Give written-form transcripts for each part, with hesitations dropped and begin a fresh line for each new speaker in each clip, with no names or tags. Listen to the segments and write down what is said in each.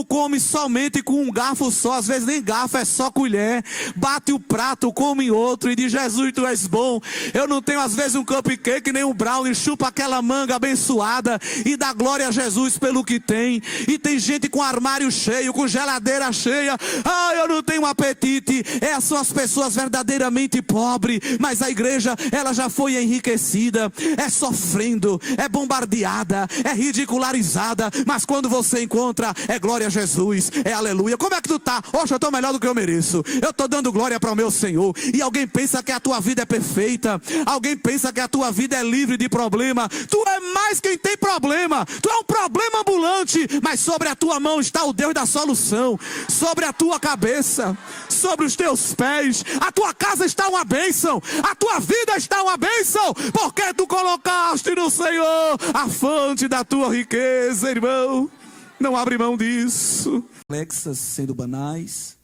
Tu come somente com um garfo só, às vezes nem garfo, é só colher. Bate o prato, come em outro e diz: Jesus, tu és bom. Eu não tenho às vezes um cupcake, nem um brownie. Chupa aquela manga abençoada e dá glória a Jesus pelo que tem. E tem gente com armário cheio, com geladeira cheia. Ah, eu não tenho apetite. Essas são as pessoas verdadeiramente pobres. Mas a igreja, ela já foi enriquecida. É sofrendo, é bombardeada, é ridicularizada. Mas quando você encontra, é glória a Jesus, é aleluia. Como é que tu tá? Hoje eu estou melhor do que eu mereço. Eu estou dando glória para o meu Senhor. E alguém pensa que a tua vida é perfeita. Alguém pensa que a tua vida é livre de problema. Tu é mais quem tem problema. Tu é um problema ambulante. Mas sobre a tua mão está o Deus da solução. Sobre a tua cabeça, sobre os teus pés, a tua casa está uma bênção. A tua vida está uma bênção. Porque tu colocaste no Senhor a fonte da tua riqueza, irmão. Não abre mão disso. Complexas sendo banais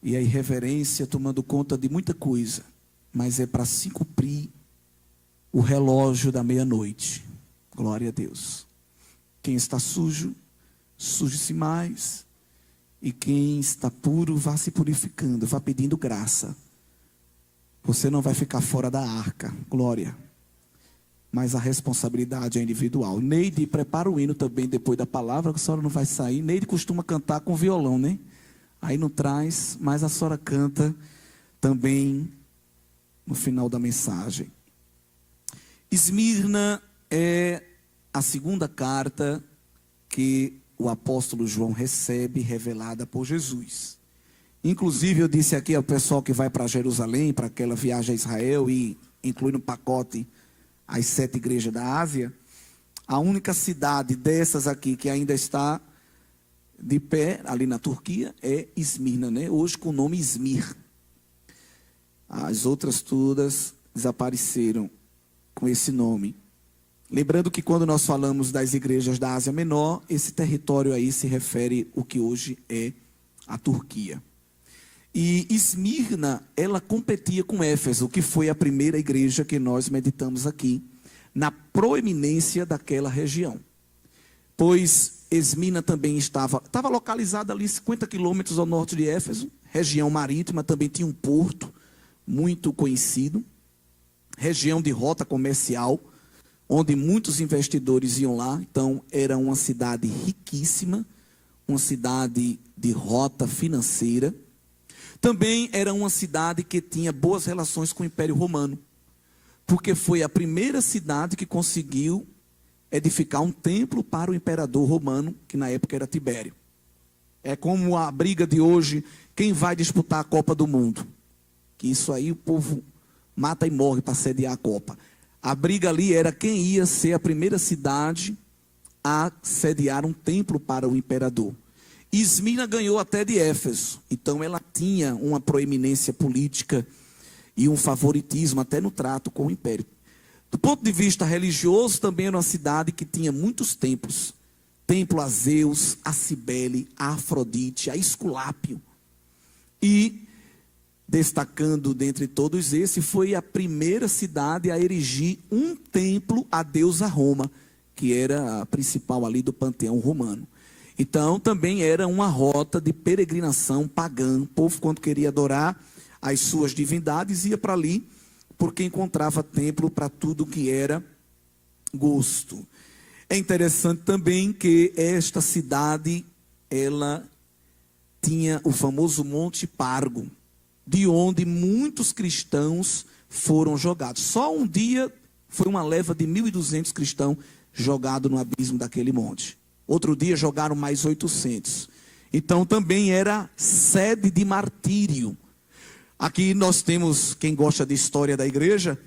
e a irreverência tomando conta de muita coisa, mas é para se cumprir o relógio da meia-noite. Glória a Deus. Quem está sujo, suje-se mais. E quem está puro, vá se purificando, vá pedindo graça. Você não vai ficar fora da arca. Glória. Mas a responsabilidade é individual. Neide prepara o hino também depois da palavra, que a senhora não vai sair. Neide costuma cantar com violão, né? Aí não traz, mas a senhora canta também no final da mensagem. Esmirna é a segunda carta que o apóstolo João recebe, revelada por Jesus. Inclusive eu disse aqui ao pessoal que vai para Jerusalém, para aquela viagem a Israel, e inclui no pacote as 7 igrejas da Ásia, a única cidade dessas aqui que ainda está de pé, ali na Turquia, é Esmirna, né? Hoje com o nome Izmir. As outras todas desapareceram com esse nome. Lembrando que quando nós falamos das igrejas da Ásia Menor, esse território aí se refere ao que hoje é a Turquia. E Esmirna, ela competia com Éfeso, que foi a primeira igreja que nós meditamos aqui, na proeminência daquela região. Pois Esmirna também estava localizada ali 50 quilômetros ao norte de Éfeso, região marítima, também tinha um porto muito conhecido, região de rota comercial, onde muitos investidores iam lá. Então era uma cidade riquíssima, uma cidade de rota financeira. Também era uma cidade que tinha boas relações com o Império Romano, porque foi a primeira cidade que conseguiu edificar um templo para o imperador romano, que na época era Tibério. É como a briga de hoje, quem vai disputar a Copa do Mundo? Que isso aí o povo mata e morre para sediar a Copa. A briga ali era quem ia ser a primeira cidade a sediar um templo para o imperador. Esmirna ganhou até de Éfeso, então ela tinha uma proeminência política e um favoritismo até no trato com o império. Do ponto de vista religioso, também era uma cidade que tinha muitos templos. Templo a Zeus, a Cibele, a Afrodite, a Esculápio. E, destacando dentre todos esses, foi a primeira cidade a erigir um templo à deusa Roma, que era a principal ali do panteão romano. Então, também era uma rota de peregrinação pagã. O povo, quando queria adorar as suas divindades, ia para ali, porque encontrava templo para tudo que era gosto. É interessante também que esta cidade, ela tinha o famoso Monte Pargo, de onde muitos cristãos foram jogados. Só um dia foi uma leva de 1.200 cristãos jogados no abismo daquele monte. Outro dia jogaram mais 800. Então também era sede de martírio. Aqui nós temos, quem gosta de história da igreja,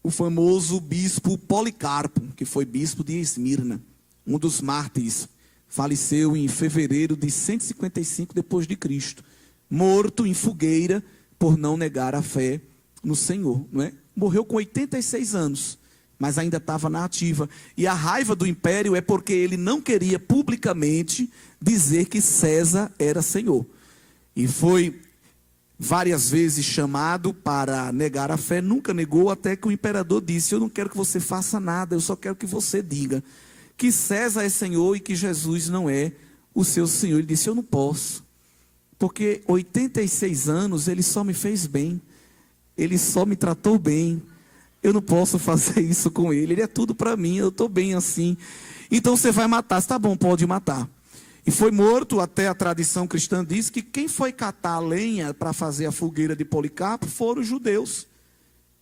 o famoso bispo Policarpo, que foi bispo de Esmirna, um dos mártires. Faleceu em fevereiro de 155 depois de Cristo, morto em fogueira por não negar a fé no Senhor, não é? Morreu com 86 anos, mas ainda estava na ativa. E a raiva do império é porque ele não queria publicamente dizer que César era Senhor. E foi várias vezes chamado para negar a fé, nunca negou, até que o imperador disse: eu não quero que você faça nada, eu só quero que você diga que César é Senhor e que Jesus não é o seu senhor. Ele disse: eu não posso, porque 86 anos ele só me fez bem, ele só me tratou bem, eu não posso fazer isso com ele, ele é tudo para mim, eu estou bem assim. Então você vai matar. Está bom, pode matar. E foi morto. Até a tradição cristã diz que quem foi catar a lenha para fazer a fogueira de Policarpo foram os judeus.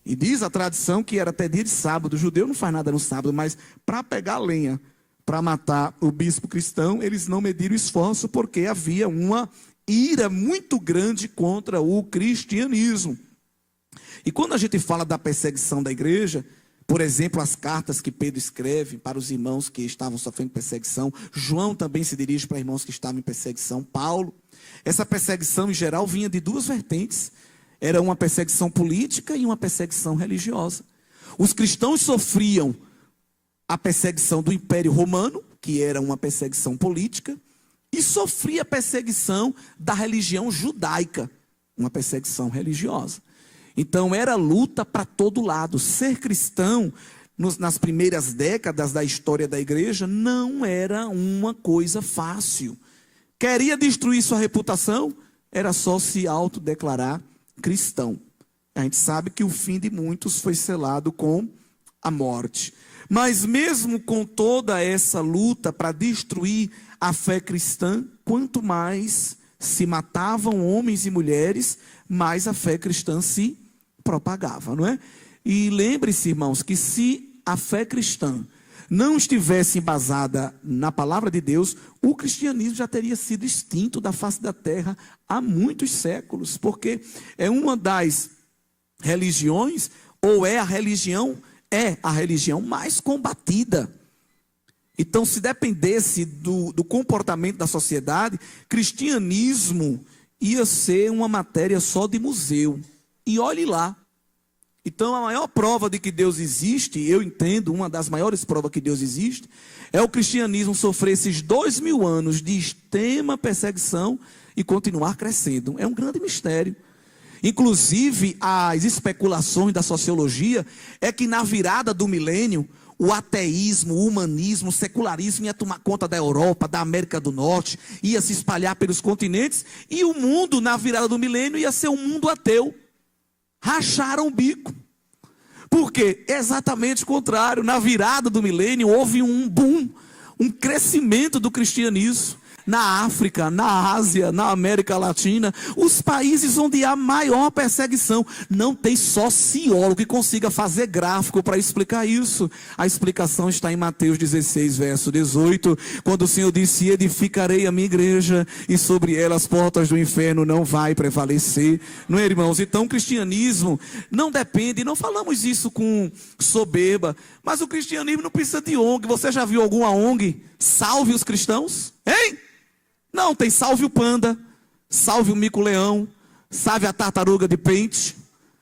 E diz a tradição que era até dia de sábado. O judeu não faz nada no sábado, mas para pegar a lenha, para matar o bispo cristão, eles não mediram esforço, porque havia uma ira muito grande contra o cristianismo. E quando a gente fala da perseguição da igreja, por exemplo, as cartas que Pedro escreve para os irmãos que estavam sofrendo perseguição, João também se dirige para irmãos que estavam em perseguição, Paulo. Essa perseguição em geral vinha de duas vertentes. Era uma perseguição política e uma perseguição religiosa. Os cristãos sofriam a perseguição do Império Romano, que era uma perseguição política, e sofria a perseguição da religião judaica, uma perseguição religiosa. Então era luta para todo lado. Ser cristão, nas primeiras décadas da história da igreja, não era uma coisa fácil. Queria destruir sua reputação? Era só se autodeclarar cristão. A gente sabe que o fim de muitos foi selado com a morte. Mas mesmo com toda essa luta para destruir a fé cristã, quanto mais se matavam homens e mulheres, mais a fé cristã se propagava, não é? E lembre-se, irmãos, que se a fé cristã não estivesse embasada na palavra de Deus, o cristianismo já teria sido extinto da face da terra há muitos séculos, porque é uma das religiões, ou é a religião mais combatida. Então, se dependesse do comportamento da sociedade, cristianismo ia ser uma matéria só de museu. E olhe lá. Então a maior prova de que Deus existe, eu entendo, uma das maiores provas que Deus existe, é o cristianismo sofrer esses 2000 anos de extrema perseguição e continuar crescendo. É um grande mistério. Inclusive, as especulações da sociologia é que na virada do milênio, o ateísmo, o humanismo, o secularismo ia tomar conta da Europa, da América do Norte, ia se espalhar pelos continentes, e o mundo na virada do milênio ia ser um mundo ateu. Racharam o bico. Por quê? Exatamente o contrário. Na virada do milênio houve um boom, um crescimento do cristianismo. Na África, na Ásia, na América Latina, os países onde há maior perseguição. Não tem sociólogo que consiga fazer gráfico para explicar isso. A explicação está em Mateus 16, verso 18, quando o Senhor disse: edificarei a minha igreja, e sobre ela as portas do inferno não vai prevalecer. Não é, irmãos? Então o cristianismo não depende, não falamos isso com soberba, mas o cristianismo não precisa de ONG. Você já viu alguma ONG? Salve os cristãos? Hein? Não, tem salve o panda, salve o mico-leão, salve a tartaruga de pente,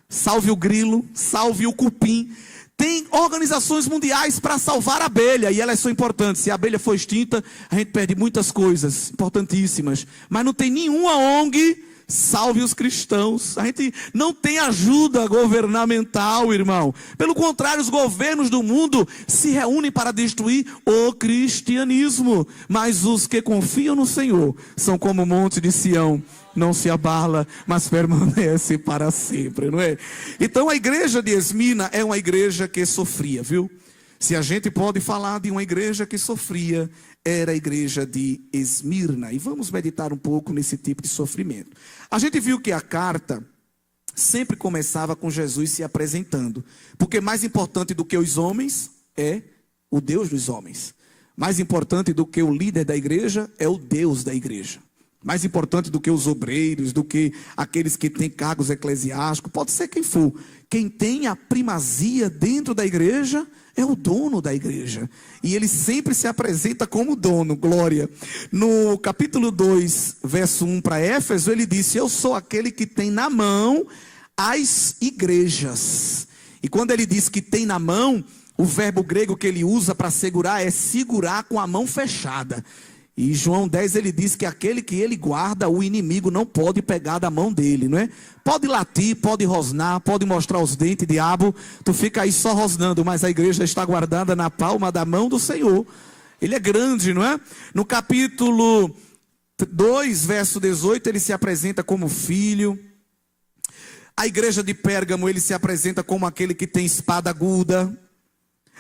salve o grilo, salve o cupim. Tem organizações mundiais para salvar a abelha, e elas são importantes. Se a abelha for extinta, a gente perde muitas coisas importantíssimas. Mas não tem nenhuma ONG salve os cristãos. A gente não tem ajuda governamental, irmão. Pelo contrário, os governos do mundo se reúnem para destruir o cristianismo. Mas os que confiam no Senhor são como o monte de Sião, não se abala, mas permanece para sempre, não é? Então a igreja de Esmina é uma igreja que sofria, viu? Se a gente pode falar de uma igreja que sofria, era a igreja de Esmirna. E vamos meditar um pouco nesse tipo de sofrimento. A gente viu que a carta sempre começava com Jesus se apresentando. Porque mais importante do que os homens é o Deus dos homens. Mais importante do que o líder da igreja é o Deus da igreja. Mais importante do que os obreiros, do que aqueles que têm cargos eclesiásticos, pode ser quem for. Quem tem a primazia dentro da igreja é o dono da igreja. E ele sempre se apresenta como dono, glória. No capítulo 2, verso 1 para Éfeso, ele disse: eu sou aquele que tem na mão as igrejas. E quando ele diz que tem na mão, o verbo grego que ele usa para segurar é segurar com a mão fechada. E João 10 ele diz que aquele que ele guarda, o inimigo não pode pegar da mão dele, não é? Pode latir, pode rosnar, pode mostrar os dentes, diabo, tu fica aí só rosnando, mas a igreja está guardada na palma da mão do Senhor. Ele é grande, não é? No capítulo 2, verso 18, ele se apresenta como filho. A igreja de Pérgamo, ele se apresenta como aquele que tem espada aguda.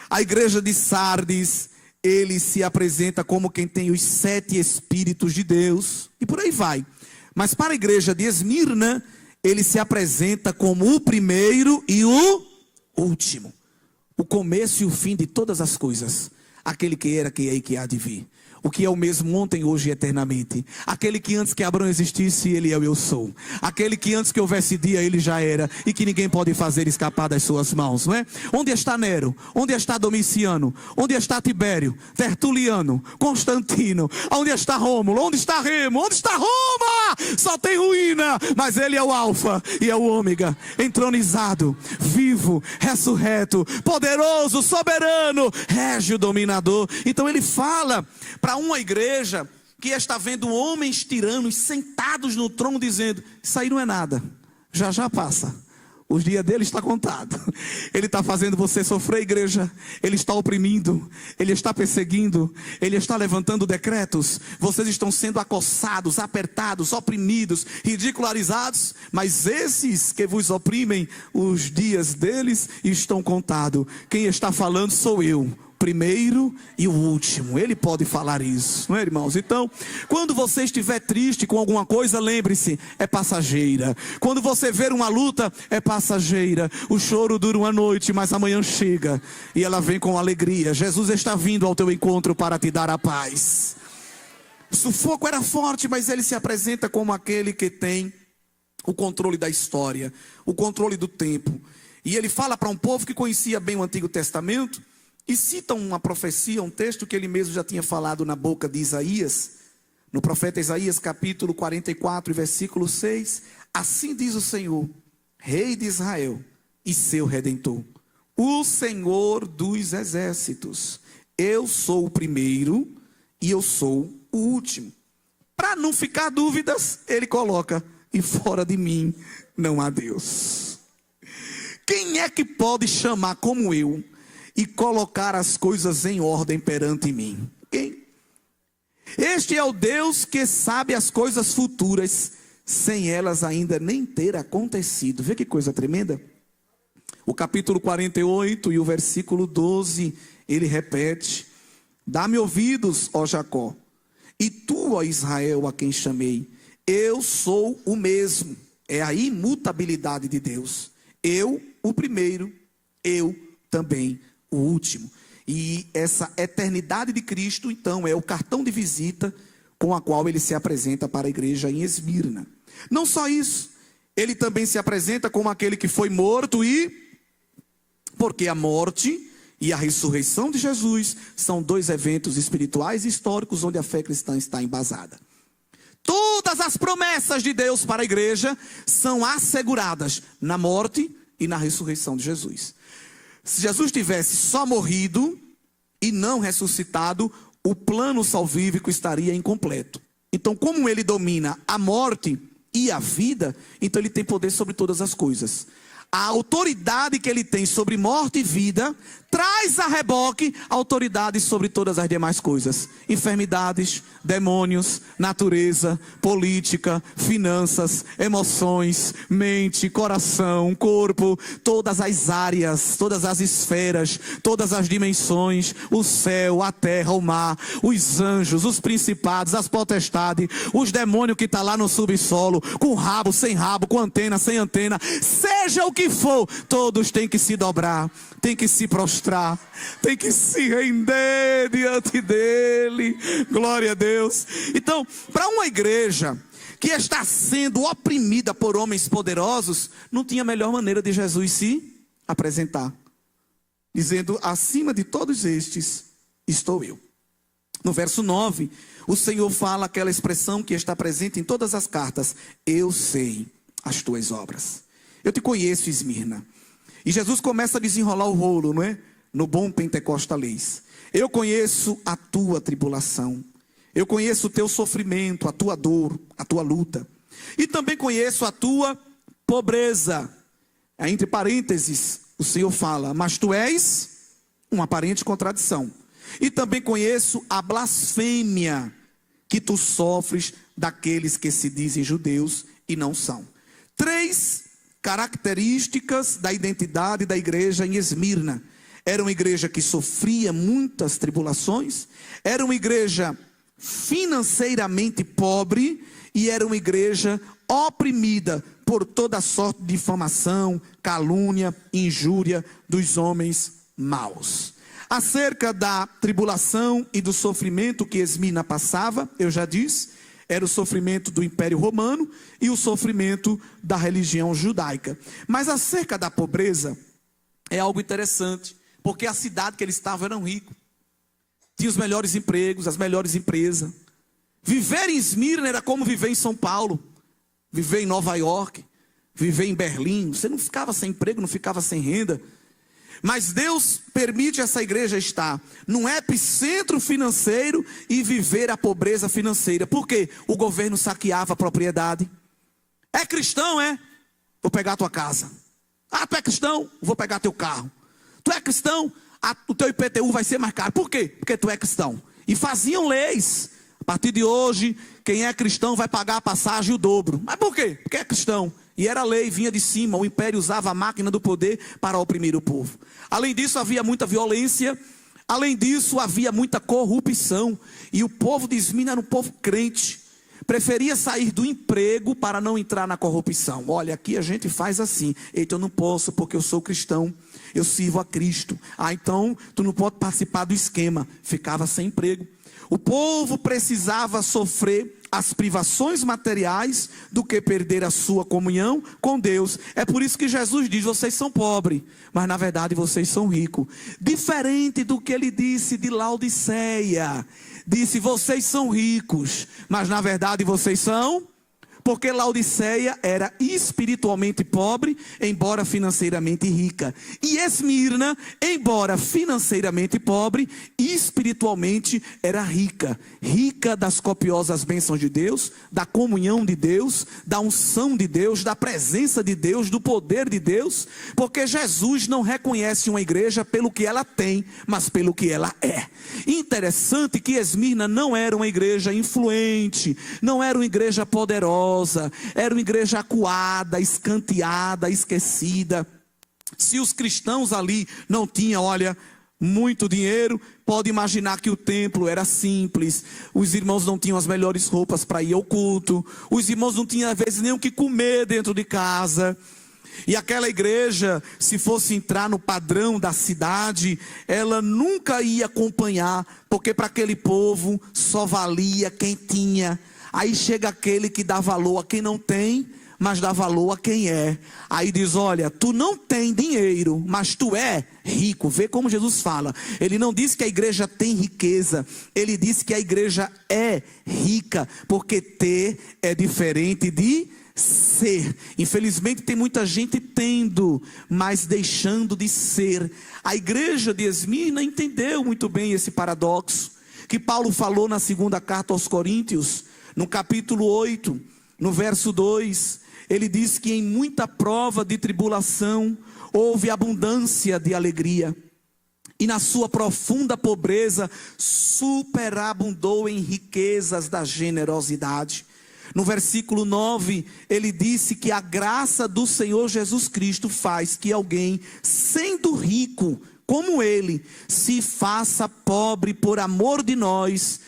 A igreja de Sardes, ele se apresenta como quem tem os 7 Espíritos de Deus. E por aí vai. Mas para a igreja de Esmirna, ele se apresenta como o primeiro e o último. O começo e o fim de todas as coisas. Aquele que era, que é e que há de vir. O que é o mesmo ontem, hoje e eternamente. Aquele que antes que Abraão existisse, ele é o eu sou. Aquele que antes que houvesse dia, ele já era. E que ninguém pode fazer escapar das suas mãos, não é? Onde está Nero? Onde está Domiciano? Onde está Tibério? Tertuliano? Constantino? Onde está Rômulo? Onde está Remo? Onde está Roma? Só tem ruína. Mas ele é o alfa e é o ômega. Entronizado, vivo, ressurreto, poderoso, soberano, régio, dominador. Então ele fala para uma igreja que está vendo homens tiranos sentados no trono dizendo: isso aí não é nada, já já passa, os dias dele está contado. Ele está fazendo você sofrer, igreja. Ele está oprimindo, ele está perseguindo, ele está levantando decretos. Vocês estão sendo acossados, apertados, oprimidos, ridicularizados. Mas esses que vos oprimem, os dias deles estão contados. Quem está falando sou eu, primeiro e o último. Ele pode falar isso, não é, irmãos? Então, quando você estiver triste com alguma coisa, lembre-se, é passageira. Quando você ver uma luta, é passageira. O choro dura uma noite, mas amanhã chega e ela vem com alegria. Jesus está vindo ao teu encontro para te dar a paz. O sufoco era forte, mas ele se apresenta como aquele que tem o controle da história, o controle do tempo. E ele fala para um povo que conhecia bem o Antigo Testamento, e cita uma profecia, um texto que ele mesmo já tinha falado na boca de Isaías, no profeta Isaías capítulo 44, versículo 6. Assim diz o Senhor, Rei de Israel e seu Redentor, o Senhor dos exércitos: eu sou o primeiro e eu sou o último. Para não ficar dúvidas, ele coloca: e fora de mim não há Deus. Quem é que pode chamar como eu e colocar as coisas em ordem perante mim? Quem? Este é o Deus que sabe as coisas futuras, sem elas ainda nem ter acontecido. Vê que coisa tremenda. O capítulo 48 e o versículo 12, ele repete: dá-me ouvidos, ó Jacó, e tu, ó Israel, a quem chamei. Eu sou o mesmo. É a imutabilidade de Deus. Eu, o primeiro, eu também o último. E essa eternidade de Cristo, então, é o cartão de visita com a qual ele se apresenta para a igreja em Esmirna. Não só isso, ele também se apresenta como aquele que foi morto, porque a morte e a ressurreição de Jesus são 2 eventos espirituais e históricos onde a fé cristã está embasada. Todas as promessas de Deus para a igreja são asseguradas na morte e na ressurreição de Jesus. Se Jesus tivesse só morrido e não ressuscitado, o plano salvífico estaria incompleto. Então, como ele domina a morte e a vida, então ele tem poder sobre todas as coisas. A autoridade que ele tem sobre morte e vida traz a reboque a autoridade sobre todas as demais coisas. Enfermidades, demônios, natureza, política, finanças, emoções, mente, coração, corpo, todas as áreas, todas as esferas, todas as dimensões, o céu, a terra, o mar, os anjos, os principados, as potestades, os demônios que estão lá no subsolo, com rabo, sem rabo, com antena, sem antena, seja o que for, todos têm que se dobrar, têm que se prostrar, têm que se render diante dele. Glória a Deus. Então, para uma igreja que está sendo oprimida por homens poderosos, não tinha melhor maneira de Jesus se apresentar, dizendo: acima de todos estes estou eu. No verso 9, o Senhor fala aquela expressão que está presente em todas as cartas: eu sei as tuas obras. Eu te conheço, Esmirna. E Jesus começa a desenrolar o rolo, não é? No bom pentecostalês. Eu conheço a tua tribulação. Eu conheço o teu sofrimento, a tua dor, a tua luta. E também conheço a tua pobreza. Entre parênteses, o Senhor fala: mas tu és uma aparente contradição. E também conheço a blasfêmia que tu sofres daqueles que se dizem judeus e não são. 3 características da identidade da igreja em Esmirna. Era uma igreja que sofria muitas tribulações, era uma igreja financeiramente pobre e era uma igreja oprimida por toda sorte de difamação, calúnia, injúria dos homens maus. Acerca da tribulação e do sofrimento que Esmirna passava, eu já disse, era o sofrimento do Império Romano e o sofrimento da religião judaica. Mas acerca da pobreza, é algo interessante, porque a cidade que eles estavam era rica. Tinha os melhores empregos, as melhores empresas. Viver em Esmirna era como viver em São Paulo, viver em Nova York, viver em Berlim. Você não ficava sem emprego, não ficava sem renda. Mas Deus permite essa igreja estar num epicentro financeiro e viver a pobreza financeira. Por quê? O governo saqueava a propriedade. É cristão, é? Vou pegar a tua casa. Ah, tu é cristão? Vou pegar teu carro. Tu é cristão? O teu IPTU vai ser mais caro. Por quê? Porque tu é cristão. E faziam leis. A partir de hoje, quem é cristão vai pagar a passagem o dobro. Mas por quê? Porque é cristão. E era lei, vinha de cima. O império usava a máquina do poder para oprimir o povo. Além disso, havia muita violência. Além disso, havia muita corrupção. E o povo de Esmirna era um povo crente. Preferia sair do emprego para não entrar na corrupção. Olha, aqui a gente faz assim. Eita, eu não posso porque eu sou cristão. Eu sirvo a Cristo. Ah, então tu não pode participar do esquema. Ficava sem emprego. O povo precisava sofrer as privações materiais do que perder a sua comunhão com Deus. É por isso que Jesus diz: vocês são pobres, mas na verdade vocês são ricos. Diferente do que ele disse de Laodiceia. Disse: vocês são ricos, mas na verdade vocês são... Porque Laodiceia era espiritualmente pobre, embora financeiramente rica. E Esmirna, embora financeiramente pobre, espiritualmente era rica. Rica das copiosas bênçãos de Deus, da comunhão de Deus, da unção de Deus, da presença de Deus, do poder de Deus. Porque Jesus não reconhece uma igreja pelo que ela tem, mas pelo que ela é. Interessante que Esmirna não era uma igreja influente, não era uma igreja poderosa. Era uma igreja acuada, escanteada, esquecida. Se os cristãos ali não tinham, olha, muito dinheiro, pode imaginar que o templo era simples. Os irmãos não tinham as melhores roupas para ir ao culto. Os irmãos não tinham às vezes nem o que comer dentro de casa. E aquela igreja, se fosse entrar no padrão da cidade, ela nunca ia acompanhar, porque para aquele povo só valia quem tinha. Aí chega aquele que dá valor a quem não tem, mas dá valor a quem é. Aí diz: olha, tu não tem dinheiro, mas tu é rico. Vê como Jesus fala. Ele não disse que a igreja tem riqueza. Ele disse que a igreja é rica. Porque ter é diferente de ser. Infelizmente tem muita gente tendo, mas deixando de ser. A igreja de Esmirna entendeu muito bem esse paradoxo que Paulo falou na segunda carta aos Coríntios. No capítulo 8, no verso 2, ele diz que em muita prova de tribulação houve abundância de alegria. E na sua profunda pobreza superabundou em riquezas da generosidade. No versículo 9, ele disse que a graça do Senhor Jesus Cristo faz que alguém, sendo rico como ele, se faça pobre por amor de nós,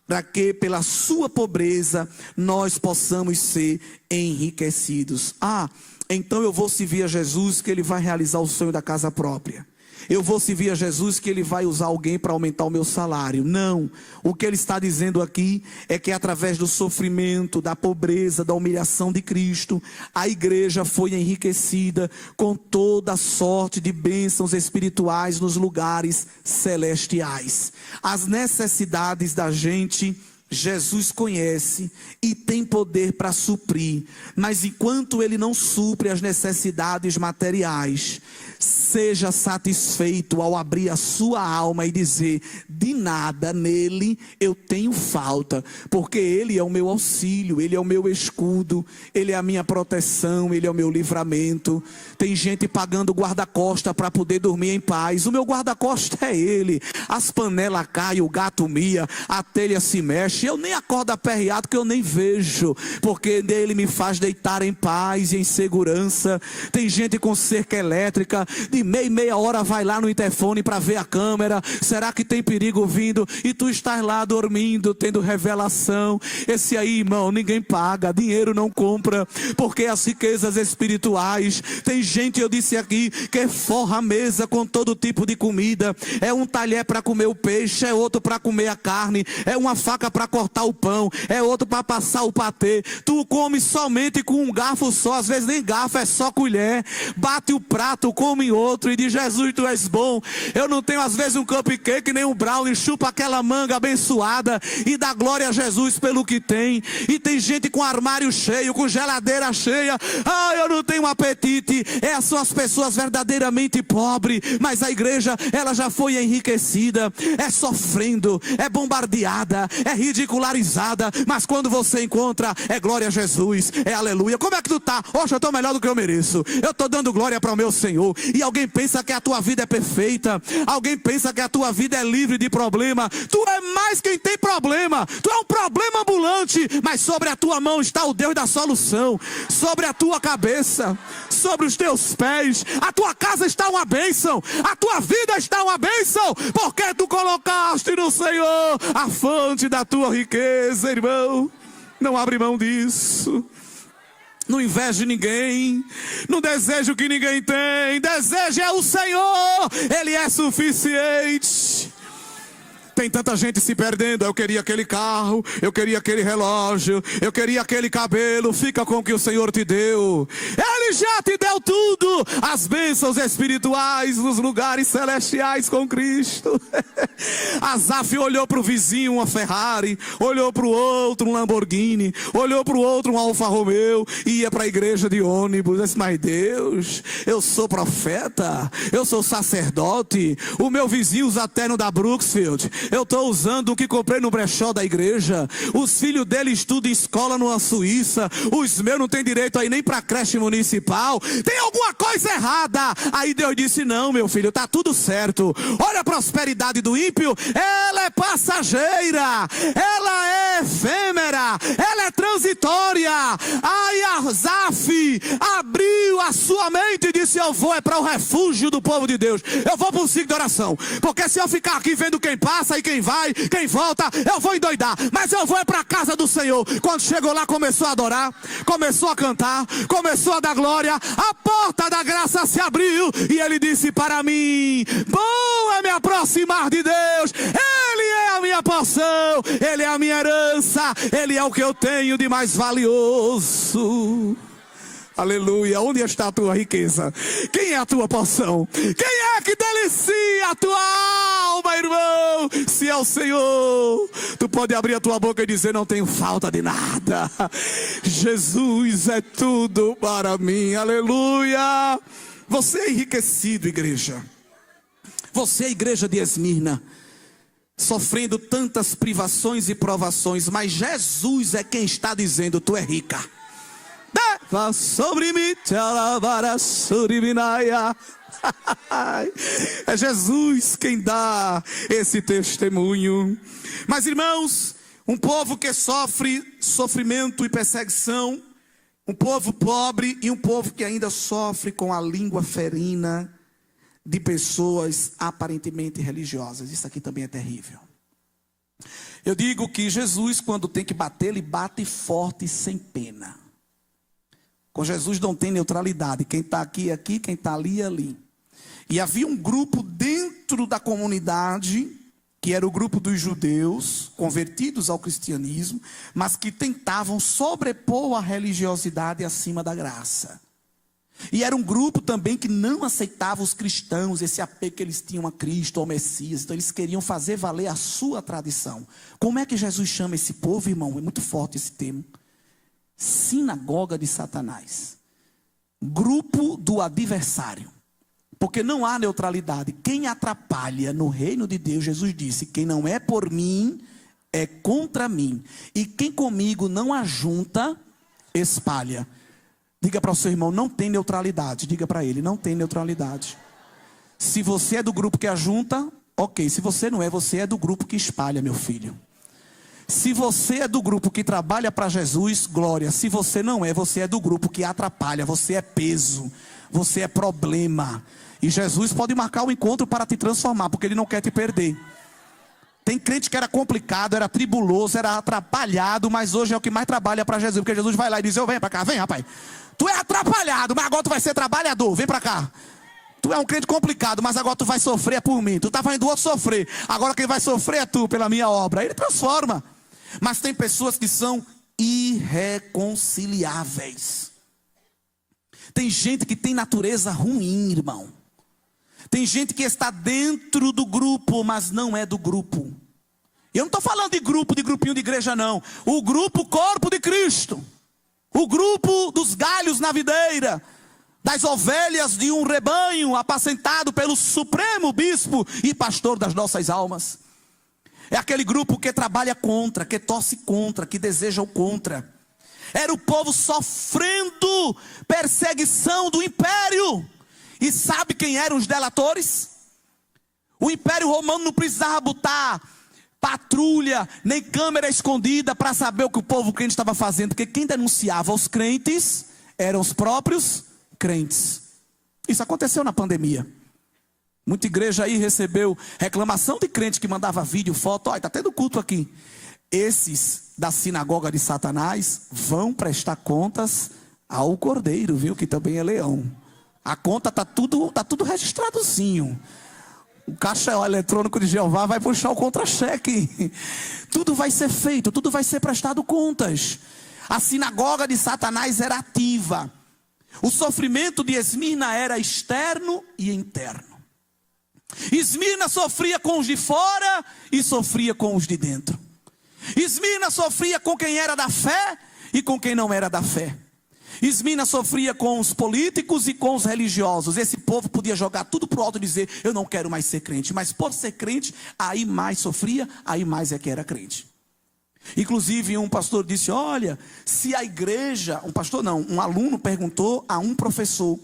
para que pela sua pobreza nós possamos ser enriquecidos. Ah, então eu vou servir a Jesus, que ele vai realizar o sonho da casa própria. Eu vou servir a Jesus, que ele vai usar alguém para aumentar o meu salário. Não, o que ele está dizendo aqui é que através do sofrimento, da pobreza, da humilhação de Cristo, a igreja foi enriquecida com toda sorte de bênçãos espirituais nos lugares celestiais. As necessidades da gente, Jesus conhece e tem poder para suprir, mas enquanto ele não supre as necessidades materiais, seja satisfeito ao abrir a sua alma e dizer: de nada nele eu tenho falta, porque ele é o meu auxílio, ele é o meu escudo, ele é a minha proteção, ele é o meu livramento. Tem gente pagando guarda-costa para poder dormir em paz. O meu guarda-costa é ele. As panelas caem, o gato mia, a telha se mexe, eu nem acordo aperreado, que eu nem vejo, porque ele me faz deitar em paz e em segurança. Tem gente com cerca elétrica, de meia hora vai lá no interfone para ver a câmera, será que tem perigo vindo? E tu estás lá dormindo, tendo revelação. Esse aí, irmão, ninguém paga, dinheiro não compra, porque as riquezas espirituais. Tem gente, eu disse aqui, que forra a mesa com todo tipo de comida. É um talher para comer o peixe, é outro para comer a carne, é uma faca para cortar o pão, é outro para passar o patê. Tu come somente com um garfo só, às vezes nem garfo, é só colher. Bate o prato, come outro e diz: Jesus, tu és bom. Eu não tenho às vezes um cupcake nem um brownie, chupa aquela manga abençoada e dá glória a Jesus pelo que tem. E tem gente com armário cheio, com geladeira cheia. Ah, eu não tenho apetite. Essas são as pessoas verdadeiramente pobres, mas a igreja, ela já foi enriquecida. É sofrendo, é bombardeada, é ridicularizada, mas quando você encontra, é glória a Jesus, é aleluia. Como é que tu tá? Hoje eu estou melhor do que eu mereço, eu estou dando glória para o meu Senhor. E alguém pensa que a tua vida é perfeita, alguém pensa que a tua vida é livre de problema. Tu é mais quem tem problema, tu é um problema ambulante, mas sobre a tua mão está o Deus da solução, sobre a tua cabeça, sobre os teus pés, a tua casa está uma bênção, a tua vida está uma bênção, porque tu colocaste no Senhor a fonte da tua riqueza, irmão. Não abre mão disso. Não inveje ninguém, não deseje o que ninguém tem, deseje é o Senhor, Ele é suficiente. Tem tanta gente se perdendo. Eu queria aquele carro, eu queria aquele relógio, eu queria aquele cabelo. Fica com o que o Senhor te deu. Ele já te deu tudo. As bênçãos espirituais nos lugares celestiais com Cristo. Asaf olhou para o vizinho uma Ferrari, olhou para o outro um Lamborghini, olhou para o outro um Alfa Romeo, e ia para a igreja de ônibus. Disse: mas Deus, eu sou profeta, eu sou sacerdote, o meu vizinho usa terno da Brooksfield, eu estou usando o que comprei no brechó da igreja. Os filhos dele estudam em escola numa Suíça. Os meus não têm direito aí nem para creche municipal. Tem alguma coisa errada. Aí Deus disse: não, meu filho, está tudo certo. Olha a prosperidade do ímpio, ela é passageira, ela é efêmera, ela é transitória. Aí Asaf abriu a sua mente e disse: eu vou para o refúgio do povo de Deus. Eu vou para um ciclo de oração, porque se eu ficar aqui vendo quem passa e quem vai, quem volta, eu vou endoidar. Mas eu vou para a casa do Senhor. Quando chegou lá, começou a adorar, começou a cantar, começou a dar glória. A porta da graça se abriu e ele disse para mim: bom é me aproximar de Deus. Ele é a minha porção, Ele é a minha herança, Ele é o que eu tenho de mais valioso. Aleluia. Onde está a tua riqueza? Quem é a tua porção? Quem é que delicia a tua alma, irmão? Se é o Senhor, tu pode abrir a tua boca e dizer: não tenho falta de nada. Jesus é tudo para mim. Aleluia. Você é enriquecido, igreja. Você é a igreja de Esmirna, sofrendo tantas privações e provações, mas Jesus é quem está dizendo: tu é rica. Sobre mim, é Jesus quem dá esse testemunho. Mas, irmãos, um povo que sofre sofrimento e perseguição, um povo pobre e um povo que ainda sofre com a língua ferina de pessoas aparentemente religiosas. Isso aqui também é terrível. Eu digo que Jesus, quando tem que bater, ele bate forte e sem pena. Com Jesus não tem neutralidade. Quem está aqui é aqui, quem está ali é ali. E havia um grupo dentro da comunidade, que era o grupo dos judeus, convertidos ao cristianismo, mas que tentavam sobrepor a religiosidade acima da graça. E era um grupo também que não aceitava os cristãos, esse apego que eles tinham a Cristo, ao Messias. Então eles queriam fazer valer a sua tradição. Como é que Jesus chama esse povo, irmão? É muito forte esse termo. Sinagoga de Satanás. Grupo do adversário. Porque não há neutralidade. Quem atrapalha no reino de Deus, Jesus disse, quem não é por mim, é contra mim. E quem comigo não ajunta, espalha. Diga para o seu irmão, não tem neutralidade. Diga para ele, não tem neutralidade. Se você é do grupo que ajunta, ok. Se você não é, você é do grupo que espalha, meu filho. Se você é do grupo que trabalha para Jesus, glória. Se você não é, você é do grupo que atrapalha. Você é peso, você é problema. E Jesus pode marcar o encontro para te transformar, porque Ele não quer te perder. Tem crente que era complicado, era tribuloso, era atrapalhado, mas hoje é o que mais trabalha para Jesus. Porque Jesus vai lá e diz, eu venho para cá, vem rapaz. Tu é atrapalhado, mas agora tu vai ser trabalhador, vem para cá. Tu é um crente complicado, mas agora tu vai sofrer por mim. Tu está fazendo o outro sofrer, agora quem vai sofrer é tu, pela minha obra. Ele transforma. Mas tem pessoas que são irreconciliáveis. Tem gente que tem natureza ruim, irmão. Tem gente que está dentro do grupo, mas não é do grupo. Eu não estou falando de grupo, de grupinho de igreja não. O grupo corpo de Cristo. O grupo dos galhos na videira. Das ovelhas de um rebanho apacentado pelo supremo bispo e pastor das nossas almas. É aquele grupo que trabalha contra, que torce contra, que deseja o contra. Era o povo sofrendo perseguição do império. E sabe quem eram os delatores? O Império Romano não precisava botar patrulha, nem câmera escondida para saber o que o povo crente estava fazendo. Porque quem denunciava os crentes eram os próprios crentes. Isso aconteceu na pandemia. Muita igreja aí recebeu reclamação de crente que mandava vídeo, foto. Olha, está tendo culto aqui. Esses da sinagoga de Satanás vão prestar contas ao Cordeiro, viu? Que também é leão. A conta tá tudo registradozinho. O caixa eletrônico de Jeová vai puxar o contra-cheque. Tudo vai ser feito, tudo vai ser prestado contas. A sinagoga de Satanás era ativa. O sofrimento de Esmirna era externo e interno. Esmirna sofria com os de fora e sofria com os de dentro. Esmirna sofria com quem era da fé e com quem não era da fé. Esmirna sofria com os políticos e com os religiosos. Esse povo podia jogar tudo pro alto e dizer, eu não quero mais ser crente. Mas por ser crente, aí mais sofria, aí mais é que era crente. Inclusive um pastor disse, olha, se a igreja, um aluno perguntou a um professor,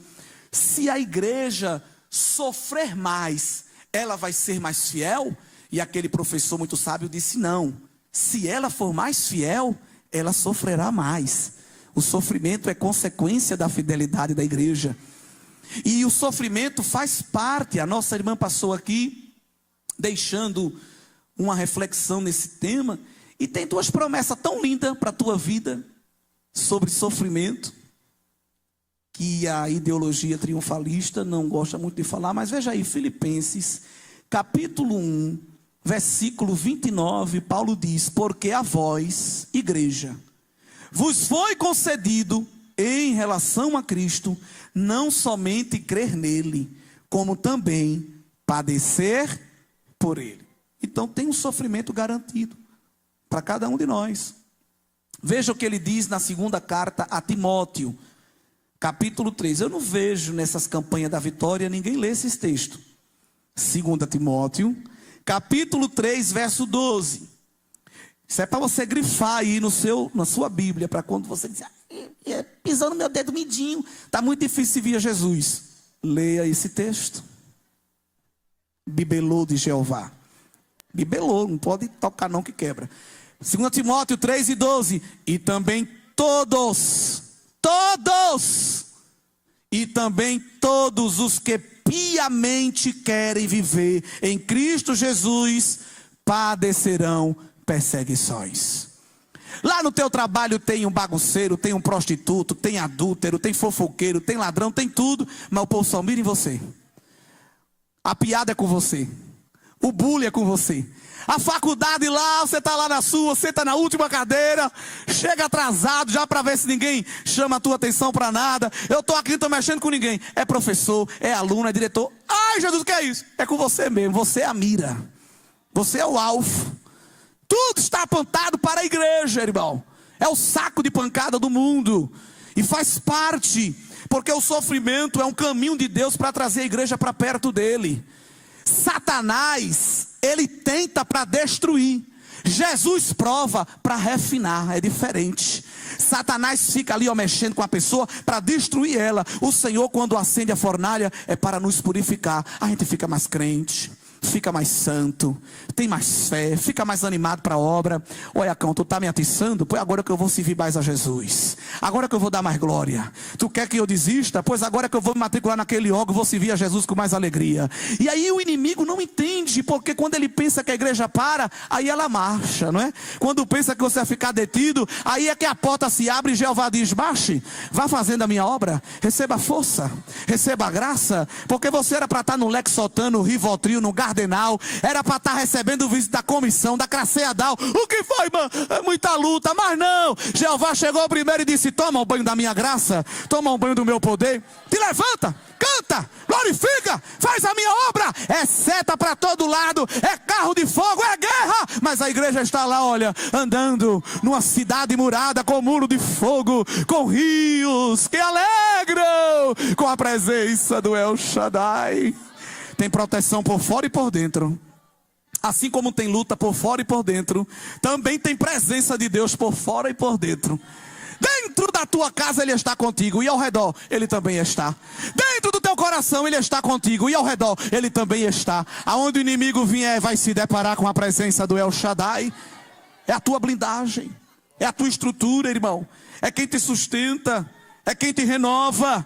se a igreja sofrer mais, ela vai ser mais fiel? E aquele professor muito sábio disse, não, se ela for mais fiel, ela sofrerá mais. O sofrimento é consequência da fidelidade da igreja. E o sofrimento faz parte. A nossa irmã passou aqui deixando uma reflexão nesse tema. E tem duas promessas tão lindas para a tua vida sobre sofrimento, que a ideologia triunfalista não gosta muito de falar. Mas veja aí, Filipenses, capítulo 1, versículo 29, Paulo diz, porque a vós, igreja, vos foi concedido, em relação a Cristo, não somente crer nele, como também padecer por ele. Então tem um sofrimento garantido para cada um de nós. Veja o que ele diz na segunda carta a Timóteo, capítulo 3. Eu não vejo nessas campanhas da vitória ninguém ler esses textos. 2 Timóteo, capítulo 3, verso 12. Isso é para você grifar aí na sua Bíblia, para quando você dizer, pisando no meu dedo midinho, está muito difícil vir a Jesus. Leia esse texto. Bibelô de Jeová. Bibelô, não pode tocar não que quebra. 2 Timóteo 3 e 12. E também todos os que piamente querem viver em Cristo Jesus, padecerão perseguições. Lá no teu trabalho tem um bagunceiro, tem um prostituto, tem adúltero, tem fofoqueiro, tem ladrão, tem tudo, mas o povo só mira em você. A piada é com você, o bullying é com você. A faculdade lá, você está lá na sua, você está na última cadeira, chega atrasado já para ver se ninguém chama a tua atenção para nada. Eu estou aqui, não estou mexendo com ninguém. É professor, é aluno, é diretor. Ai Jesus, o que é isso? É com você mesmo, você é a mira, você é o alvo. Tudo está apontado para a igreja, irmão. É o saco de pancada do mundo. E faz parte Porque o sofrimento é um caminho de Deus para trazer a igreja para perto dele. Satanás, ele tenta para destruir. Jesus prova para refinar, é diferente. Satanás fica ali mexendo com a pessoa para destruir ela. O Senhor, quando acende a fornalha, é para nos purificar. A gente fica mais crente, fica mais santo, tem mais fé, fica mais animado para a obra. Olha, Cão, tu está me atiçando? Pois agora que eu vou servir mais a Jesus, agora que eu vou dar mais glória. Tu quer que eu desista? Pois agora que eu vou me matricular naquele órgão, vou servir a Jesus com mais alegria. E aí o inimigo não entende, porque quando ele pensa que a igreja para, aí ela marcha, não é? Quando pensa que você vai ficar detido, aí é que a porta se abre e Jeová diz: baixe, vá fazendo a minha obra, receba força, receba graça, porque você era para estar no Lexotan, no Rivotril, no Gardenal, era para estar recebendo o visto da comissão, da Craceadal. O que foi, mano? É muita luta, mas não. Jeová chegou primeiro e disse: toma um banho da minha graça, toma um banho do meu poder, te levanta, canta, glorifica, faz a minha obra. É seta para todo lado, é carro de fogo, é guerra. Mas a igreja está lá, olha, andando numa cidade murada com muro de fogo, com rios que alegram, com a presença do El Shaddai. Tem proteção por fora e por dentro. Assim como tem luta por fora e por dentro, também tem presença de Deus por fora e por dentro. Dentro da tua casa Ele está contigo, e ao redor Ele também está. Dentro do teu coração Ele está contigo, e ao redor Ele também está. Aonde o inimigo vier, vai se deparar com a presença do El Shaddai. É a tua blindagem, é a tua estrutura, irmão. É quem te sustenta, é quem te renova.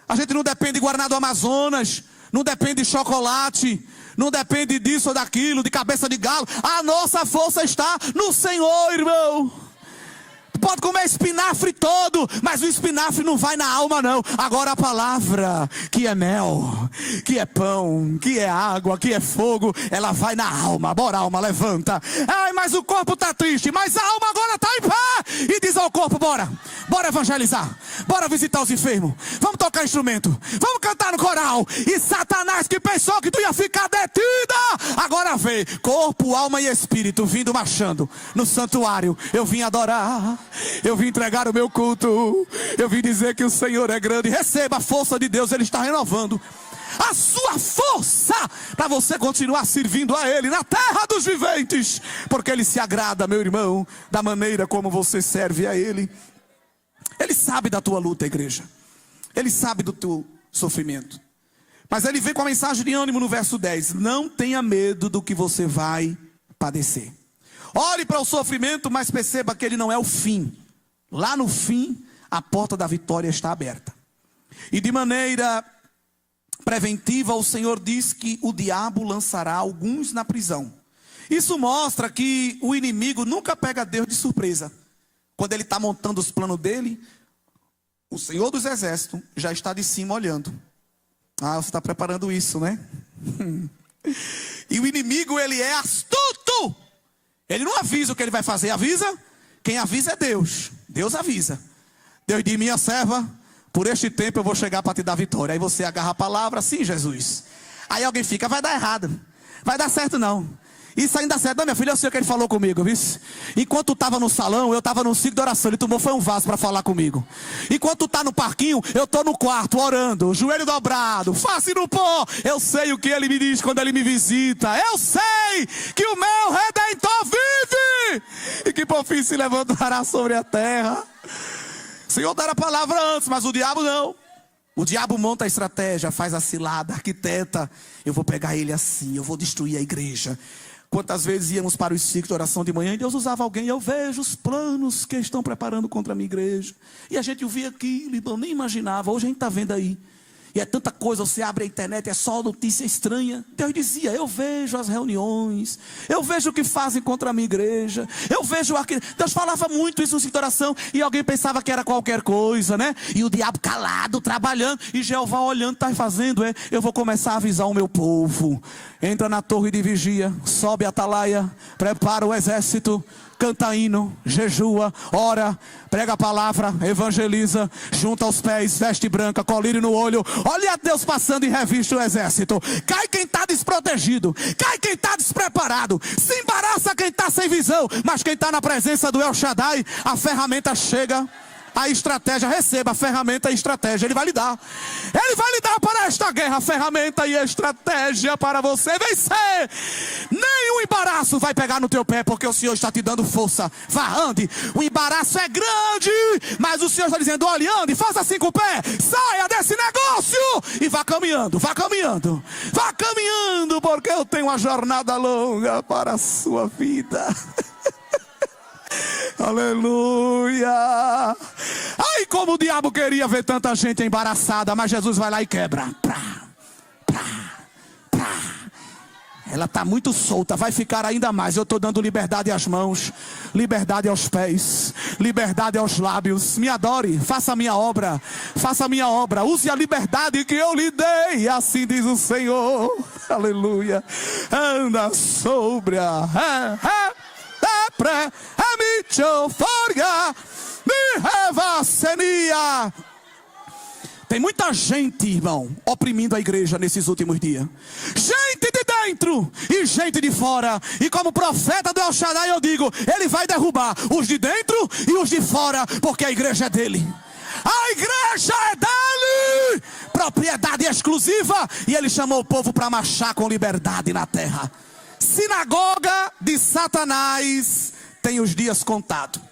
A gente não depende de Guaraná do Amazonas, não depende de chocolate, não depende disso ou daquilo, de cabeça de galo. A nossa força está no Senhor, irmão. Pode comer espinafre todo, mas o espinafre não vai na alma não. Agora a palavra, que é mel, que é pão, que é água, que é fogo, ela vai na alma. Bora, alma, levanta. Ai, mas o corpo está triste, mas a alma agora está em pé. E diz ao corpo: bora evangelizar, bora visitar os enfermos, vamos tocar instrumento, vamos cantar no coral. E Satanás, que pensou que tu ia ficar detida, agora vê, corpo, alma e espírito vindo marchando no santuário. Eu vim adorar, eu vim entregar o meu culto, eu vim dizer que o Senhor é grande. Receba a força de Deus, Ele está renovando a sua força para você continuar servindo a Ele na terra dos viventes, porque Ele se agrada, meu irmão, da maneira como você serve a Ele. Ele sabe da tua luta, igreja. Ele sabe do teu sofrimento. Mas Ele vem com a mensagem de ânimo no verso 10. Não tenha medo do que você vai padecer. Olhe para o sofrimento, mas perceba que ele não é o fim. Lá no fim, a porta da vitória está aberta. E de maneira preventiva, o Senhor diz que o diabo lançará alguns na prisão. Isso mostra que o inimigo nunca pega Deus de surpresa. Quando ele está montando os planos dele, o Senhor dos Exércitos já está de cima olhando. Ah, você está preparando isso, né? E o inimigo, ele é astuto. Ele não avisa o que ele vai fazer, avisa? Quem avisa é Deus. Deus avisa. Deus diz: minha serva, por este tempo eu vou chegar para te dar vitória. Aí você agarra a palavra: sim, Jesus. Aí alguém fica: vai dar errado, vai dar certo não. Isso ainda dá certo. Não, minha filha, eu sei o que ele falou comigo, viu? Enquanto tu estava no salão, eu estava no ciclo de oração. Ele tomou foi um vaso para falar comigo. Enquanto tu está no parquinho, eu estou no quarto orando, joelho dobrado, face no pó. Eu sei o que ele me diz quando ele me visita. Eu sei que o meu Redentor vive e que por fim se levantará sobre a terra. O Senhor dará a palavra antes, mas o diabo não. O diabo monta a estratégia, faz a cilada, arquiteta. Eu vou pegar ele assim, eu vou destruir a igreja. Quantas vezes íamos para os ciclos de oração de manhã e Deus usava alguém: eu vejo os planos que estão preparando contra a minha igreja. E a gente ouvia aquilo, eu nem imaginava. Hoje a gente está vendo aí. E é tanta coisa, você abre a internet, é só notícia estranha. Deus dizia: eu vejo as reuniões, eu vejo o que fazem contra a minha igreja, eu vejo aquilo. Deus falava muito isso no ciclo de oração, e alguém pensava que era qualquer coisa, né? E o diabo calado, trabalhando, e Jeová olhando, está fazendo, eu vou começar a avisar o meu povo. Entra na torre de vigia, sobe a atalaia, prepara o exército, canta hino, jejua, ora, prega a palavra, evangeliza, junta os pés, veste branca, colírio no olho. Olha Deus passando e reviste o exército. Cai quem está desprotegido, cai quem está despreparado, se embaraça quem está sem visão. Mas quem está na presença do El Shaddai, a ferramenta chega, a estratégia, receba a ferramenta e estratégia. Ele vai lhe dar. Ele vai lhe dar para esta guerra a ferramenta e a estratégia para você vencer. Nenhum embaraço vai pegar no teu pé, porque o Senhor está te dando força. Vá, ande. O embaraço é grande, mas o Senhor está dizendo: olhe, ande, faça assim com o pé. Saia desse negócio e vá caminhando, vá caminhando. Vá caminhando, porque eu tenho uma jornada longa para a sua vida. Aleluia. Ai, como o diabo queria ver tanta gente embaraçada, mas Jesus vai lá e quebra. Ela está muito solta, vai ficar ainda mais. Eu estou dando liberdade às mãos, liberdade aos pés, liberdade aos lábios. Me adore, faça a minha obra, faça a minha obra. Use a liberdade que eu lhe dei, assim diz o Senhor. Aleluia. Anda sóbria, Tem muita gente, irmão, oprimindo a igreja nesses últimos dias. Gente de dentro e gente de fora. E como profeta do El Shaddai eu digo, ele vai derrubar os de dentro e os de fora, porque a igreja é dele. A igreja é dele, propriedade exclusiva. E ele chamou o povo para marchar com liberdade na terra. Sinagoga de Satanás tem os dias contados.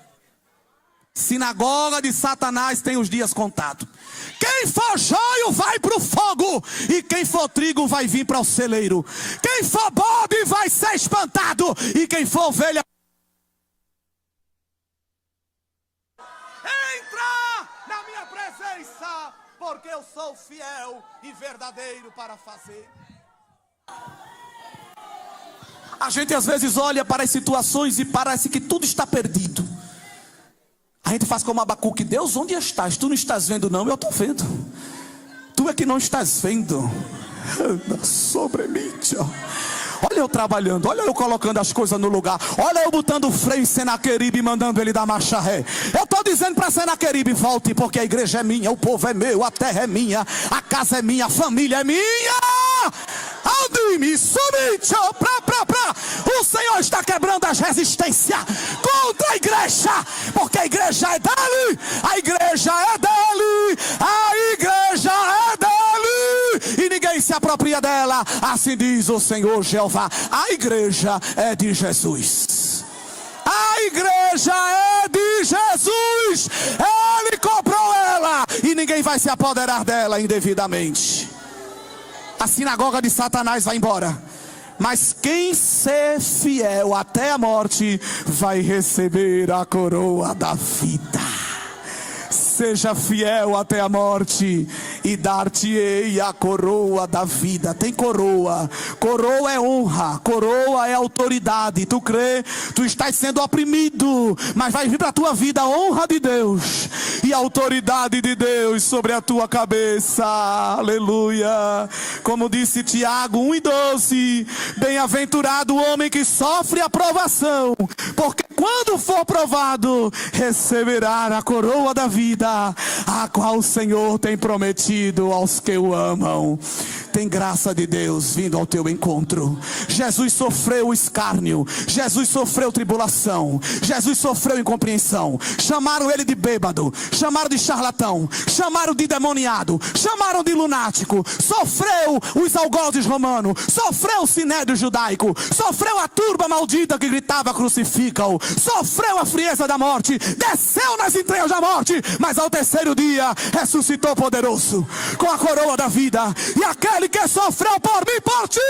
Sinagoga de Satanás tem os dias contados. Quem for joio vai para o fogo, e quem for trigo vai vir para o celeiro. Quem for bode vai ser espantado, e quem for ovelha entra na minha presença, porque eu sou fiel e verdadeiro para fazer. A gente às vezes olha para as situações e parece que tudo está perdido. A gente faz como Abacuque: Deus, onde estás? Tu não estás vendo não? Eu estou vendo. Tu é que não estás vendo. Anda sobre mim, tchau. Olha eu trabalhando, olha eu colocando as coisas no lugar. Olha eu botando freio em Senaqueribe e mandando ele dar marcha ré. Eu estou dizendo para Senaqueribe: volte, porque a igreja é minha, o povo é meu, a terra é minha, a casa é minha, a família é minha. O Senhor está quebrando as resistências contra a igreja, porque a igreja é dele, a igreja é dele, a igreja é dele, e ninguém se apropria dela, assim diz o Senhor Jeová. A igreja é de Jesus. A igreja é de Jesus. Ele comprou ela e ninguém vai se apoderar dela indevidamente. A sinagoga de Satanás vai embora, mas quem ser fiel até a morte vai receber a coroa da vida. Seja fiel até a morte e dar-te-ei a coroa da vida. Tem coroa. Coroa é honra, coroa é autoridade. Tu crê? Tu estás sendo oprimido, mas vai vir para a tua vida a honra de Deus e a autoridade de Deus sobre a tua cabeça. Aleluia. Como disse Tiago 1:12, bem-aventurado o homem que sofre a provação, porque quando for provado, receberá a coroa da vida, a qual o Senhor tem prometido aos que o amam. Tem graça de Deus vindo ao teu encontro. Jesus sofreu escárnio, Jesus sofreu tribulação, Jesus sofreu incompreensão. Chamaram ele de bêbado, chamaram de charlatão, chamaram de demoniado, chamaram de lunático. Sofreu os algozes romanos, sofreu o sinédrio judaico, sofreu a turba maldita que gritava: crucifica-o. Sofreu a frieza da morte, desceu nas entranhas da morte, mas ao terceiro dia ressuscitou poderoso com a coroa da vida. E aquele que sofreu por mim, por ti,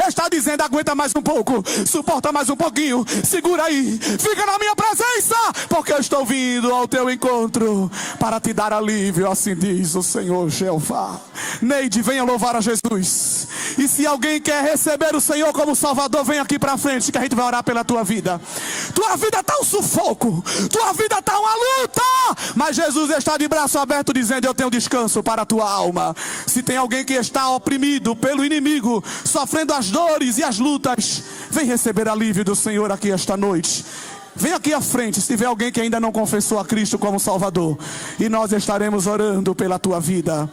está dizendo: aguenta mais um pouco, suporta mais um pouquinho, segura aí, fica na minha presença, porque eu estou vindo ao teu encontro para te dar alívio, assim diz o Senhor Jeová. Neide, venha louvar a Jesus. E se alguém quer receber o Senhor como Salvador, vem aqui para frente que a gente vai orar pela tua vida. Tua vida está um sufoco, tua vida está uma luta, mas Jesus está de braço aberto dizendo: eu tenho descanso para a tua alma. Se tem alguém que está oprimido pelo inimigo, sofrendo as dores e as lutas, vem receber alívio do Senhor aqui esta noite. Vem aqui à frente se tiver alguém que ainda não confessou a Cristo como Salvador, e nós estaremos orando pela tua vida.